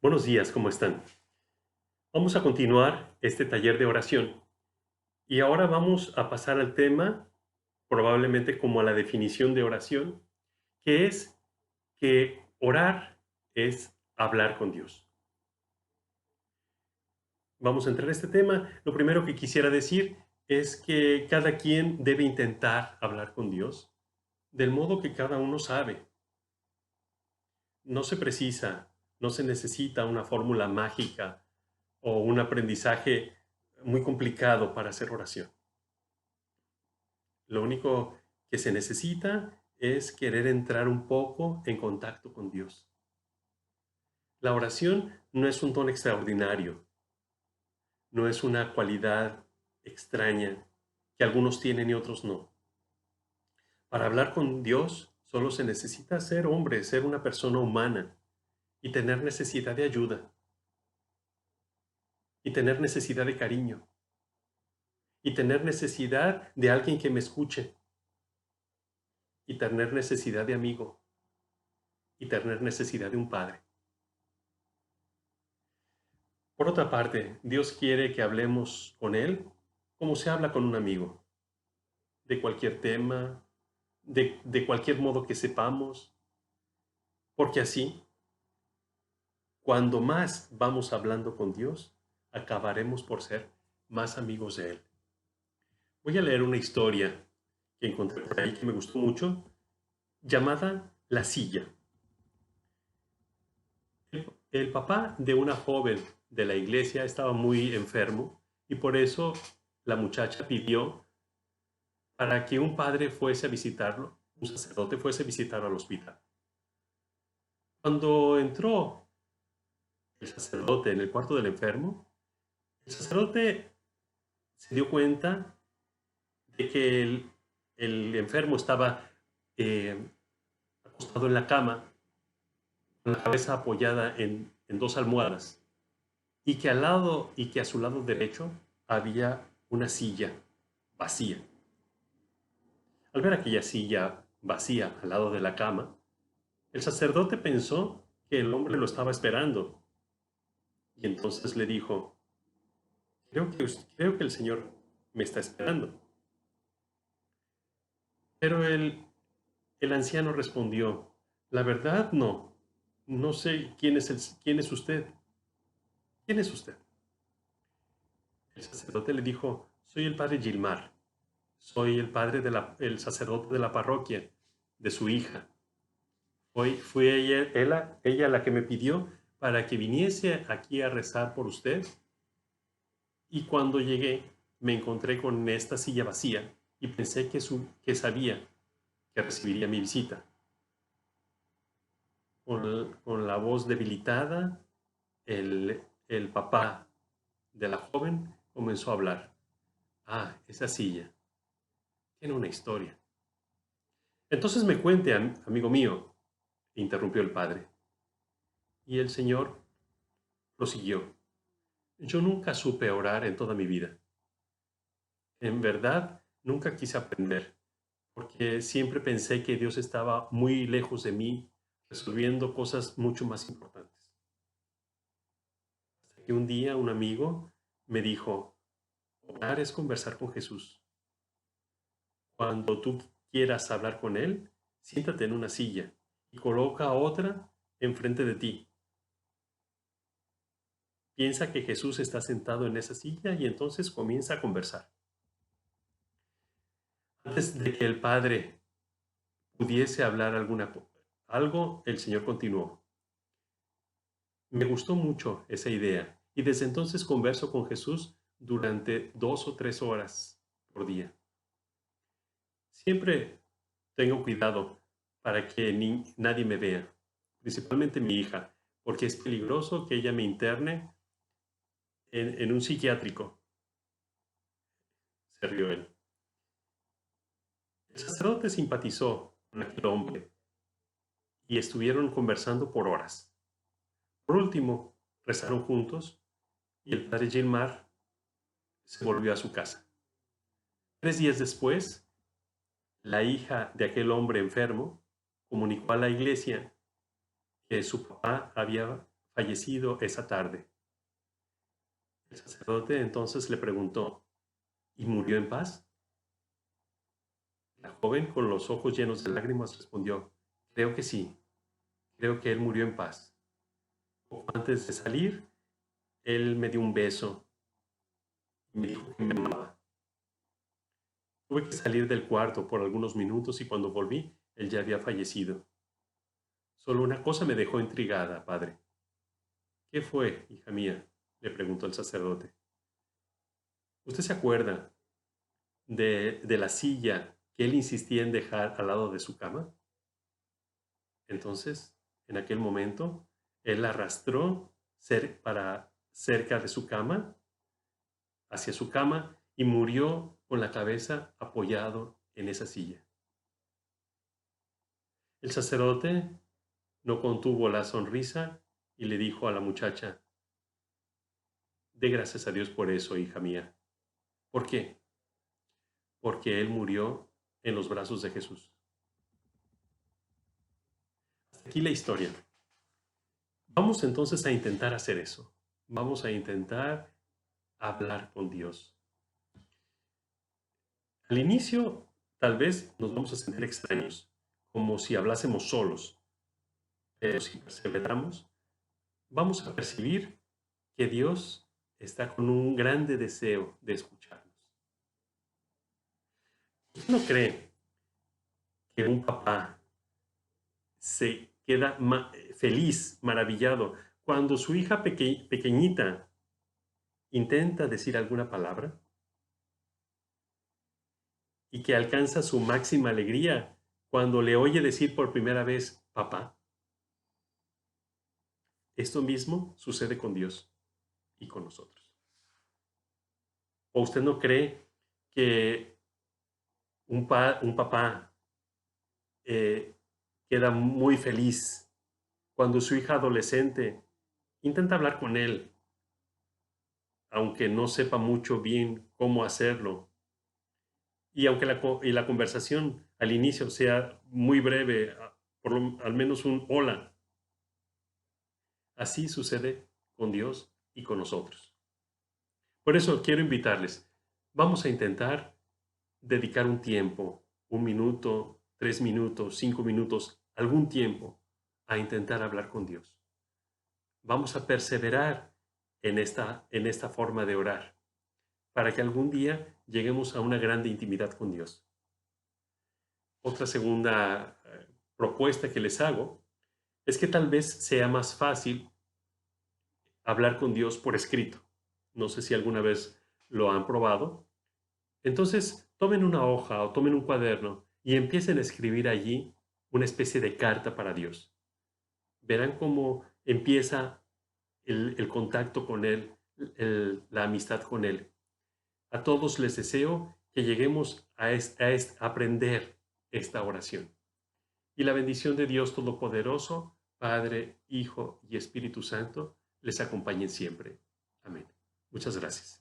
Buenos días, ¿cómo están? Vamos a continuar este taller de oración y ahora vamos a pasar al tema, probablemente como a la definición de oración, que es que orar es hablar con Dios. Vamos a entrar a este tema. Lo primero que quisiera decir es que cada quien debe intentar hablar con Dios del modo que cada uno sabe. No se precisa, no se necesita una fórmula mágica o un aprendizaje muy complicado para hacer oración. Lo único que se necesita es querer entrar un poco en contacto con Dios. La oración no es un don extraordinario, no es una cualidad extraña que algunos tienen y otros no. Para hablar con Dios solo se necesita ser hombre, ser una persona humana y tener necesidad de ayuda y tener necesidad de cariño y tener necesidad de alguien que me escuche y tener necesidad de amigo y tener necesidad de un padre. Por otra parte, Dios quiere que hablemos con Él como se habla con un amigo, de cualquier tema, de cualquier modo que sepamos, porque así, cuando más vamos hablando con Dios, acabaremos por ser más amigos de Él. Voy a leer una historia que encontré por ahí que me gustó mucho, llamada La silla. El papá de una joven de la iglesia estaba muy enfermo y por eso la muchacha pidió para que un padre fuese a visitarlo, un sacerdote fuese a visitarlo al hospital. Cuando entró el sacerdote en el cuarto del enfermo, el sacerdote se dio cuenta de que el enfermo estaba eh, acostado en la cama, con la cabeza apoyada en dos almohadas, y que al lado y que a su lado derecho había una silla vacía. Al ver aquella silla vacía al lado de la cama, el sacerdote pensó que el hombre lo estaba esperando y entonces le dijo, creo que el Señor me está esperando. Pero el anciano respondió, la verdad no, no sé quién es usted. ¿Quién es usted? El sacerdote le dijo, soy el padre Gilmar, soy el sacerdote de la parroquia, de su hija. Fue ella la que me pidió para que viniese aquí a rezar por usted. Y cuando llegué, me encontré con esta silla vacía y pensé que sabía que recibiría mi visita. Con la voz debilitada, el papá de la joven comenzó a hablar. Ah, esa silla tiene una historia. Entonces me cuente, amigo mío, interrumpió el padre. Y el señor prosiguió. Yo nunca supe orar en toda mi vida. En verdad, nunca quise aprender, porque siempre pensé que Dios estaba muy lejos de mí, resolviendo cosas mucho más importantes. Hasta que un día un amigo me dijo, orar es conversar con Jesús. Cuando tú quieras hablar con Él, siéntate en una silla y coloca otra enfrente de ti. Piensa que Jesús está sentado en esa silla y entonces comienza a conversar. Antes de que el Padre pudiese hablar algo, el Señor continuó. Me gustó mucho esa idea y desde entonces converso con Jesús durante 2 o 3 horas por día. Siempre tengo cuidado para que nadie me vea, principalmente mi hija, porque es peligroso que ella me interne en un psiquiátrico, se rió él. El sacerdote simpatizó con aquel hombre y estuvieron conversando por horas. Por último, rezaron juntos y el padre Gilmar se volvió a su casa. 3 días después, la hija de aquel hombre enfermo comunicó a la iglesia que su papá había fallecido esa tarde. El sacerdote entonces le preguntó, ¿y murió en paz? La joven, con los ojos llenos de lágrimas, respondió, creo que sí, creo que él murió en paz. Poco antes de salir, él me dio un beso y me dijo que me amaba. Tuve que salir del cuarto por algunos minutos y cuando volví, él ya había fallecido. Solo una cosa me dejó intrigada, padre. ¿Qué fue, hija mía?, le preguntó el sacerdote. ¿Usted se acuerda de la silla que él insistía en dejar al lado de su cama? Entonces, en aquel momento, él la arrastró para cerca de su cama, hacia su cama, y murió con la cabeza apoyado en esa silla. El sacerdote no contuvo la sonrisa y le dijo a la muchacha, dé gracias a Dios por eso, hija mía. ¿Por qué? Porque él murió en los brazos de Jesús. Hasta aquí la historia. Vamos entonces a intentar hacer eso. Vamos a intentar hablar con Dios. Al inicio, tal vez nos vamos a sentir extraños, como si hablásemos solos, pero si perseveramos, vamos a percibir que Dios está con un grande deseo de escucharnos. ¿Quién no cree que un papá se queda feliz, maravillado, cuando su hija pequeñita intenta decir alguna palabra y que alcanza su máxima alegría cuando le oye decir por primera vez, papá? Esto mismo sucede con Dios y con nosotros. ¿O usted no cree que un papá queda muy feliz cuando su hija adolescente intenta hablar con él, aunque no sepa mucho bien cómo hacerlo? Y aunque la conversación al inicio sea muy breve, al menos un hola, así sucede con Dios y con nosotros. Por eso quiero invitarles, vamos a intentar dedicar un tiempo, 1 minuto, 3 minutos, 5 minutos, algún tiempo, a intentar hablar con Dios. Vamos a perseverar en esta forma de orar, para que algún día lleguemos a una grande intimidad con Dios. Otra segunda propuesta que les hago es que tal vez sea más fácil hablar con Dios por escrito. No sé si alguna vez lo han probado. Entonces, tomen una hoja o tomen un cuaderno y empiecen a escribir allí una especie de carta para Dios. Verán cómo empieza el contacto con Él, la amistad con Él. A todos les deseo que lleguemos a aprender esta oración. Y la bendición de Dios Todopoderoso, Padre, Hijo y Espíritu Santo, les acompañen siempre. Amén. Muchas gracias.